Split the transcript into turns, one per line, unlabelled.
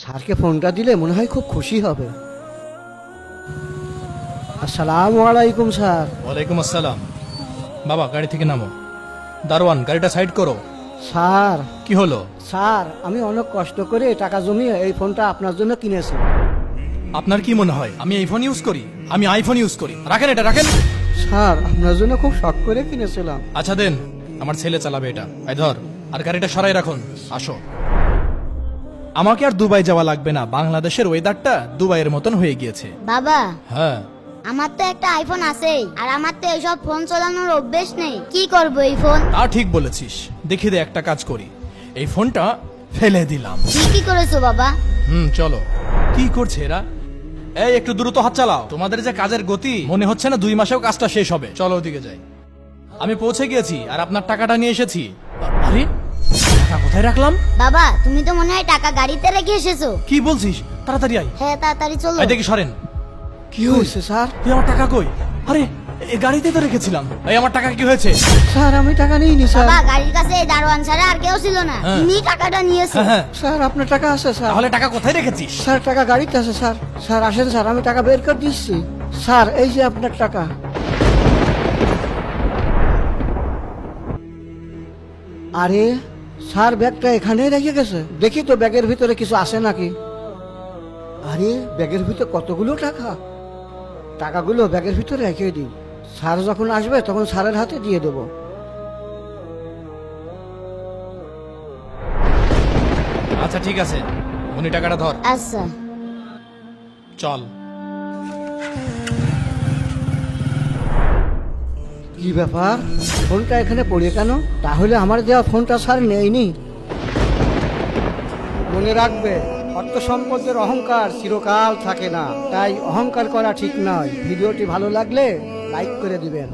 স্যারকে ফোনটা দিলে মনে হয় খুব খুশি হবে। আসসালামু আলাইকুম স্যার।
ওয়ালাইকুম আসসালাম। বাবা গাড়ি থেকে নামো। দারোয়ান গাড়িটা সাইড করো।
স্যার
কি হলো?
স্যার আমি অনেক কষ্ট করে টাকা জমিয়ে এই ফোনটা আপনার জন্য কিনেছি।
আপনার কি মনে হয় আমি এই ফোন ইউজ করি? আমি আইফোন ইউজ করি। রাখেন এটা, রাখেন।
স্যার আপনার জন্য খুব শখ করে কিনেছিলাম।
আচ্ছা দেন, আমার ছেলে চালাবে এটা। এই ধর, আর গাড়িটা সরাই রাখুন। আসো। আমাকে আর দুবাই যাওয়া লাগবে না, বাংলাদেশের ওয়েদারটা দুবাইয়ের মতন হয়ে গিয়েছে।
বাবা,
হ্যাঁ,
আমার তো একটা আইফোন আছেই, আর আমার তো এইসব ফোন চালানোর অভ্যেস নেই। কি করব এই ফোন?
তা ঠিক বলেছিস। দেখি দে, একটা কাজ করি, এই ফোনটা ফেলে দিলাম।
কি করেছো বাবা?
চলো। কি করছে এরা? এই একটু দ্রুত হাত চালাও। তোমাদের যে কাজের গতি, মনে হচ্ছে না 2 মাসেও কাজটা শেষ হবে। চলো ওদিকে যাই। আমি পৌঁছে গিয়েছি আর আপনার টাকাটা নিয়ে এসেছি। আরে, টাকা কোথায় রাখলাম?
বাবা, তুমি তো মনে হয় টাকা গাড়িতে রেখে এসেছো।
কি বলছিস? তাড়াতাড়ি আয়।
হ্যাঁ, তাড়াতাড়ি চলো।
এই দেখি, সরেন।
কি হয়েছে স্যার?
তুই আমার টাকা কই? আরে, এই গাড়িতে তো রেখেছিলাম। এই আমার টাকা কি হয়েছে?
স্যার আমি টাকা নিইনি স্যার।
বাবা, গাড়ির কাছে এই দারোয়ান ছাড়া আর কেউ ছিল না,
হ্যাঁ।
তুমি টাকাটা নিয়েছো।
হ্যাঁ, হ্যাঁ।
স্যার আপনার টাকা আছে স্যার।
তাহলে টাকা কোথায় রেখেছিস?
স্যার টাকা গাড়িতে আছে স্যার। স্যার আসেন স্যার, আমি টাকা বের করে দিচ্ছি। স্যার এই যে আপনার টাকা। আরে স্যার ব্যাগটা এখানেই রেখে গেছে। দেখি তো ব্যাগের ভিতরে কিছু আছে নাকি। আরে ব্যাগের ভিতরে কতগুলো টাকা। টাকাগুলো ব্যাগের ভিতরে রেখে দিই, স্যার যখন আসবে তখন স্যারের হাতে দিয়ে দেবো।
আচ্ছা ঠিক আছে, উনি টাকাটা ধর।
আচ্ছা।
চল।
কি ব্যাপার, ফোনটা এখানে পড়ে কেন? তাহলে আমার দেওয়া ফোনটা স্যার নেয়নি। মনে রাখবে, অর্থ সম্পদের অহংকার চিরকাল থাকে না, তাই অহংকার করা ঠিক নয়। ভিডিওটি ভালো লাগলে লাইক করে দিবেন।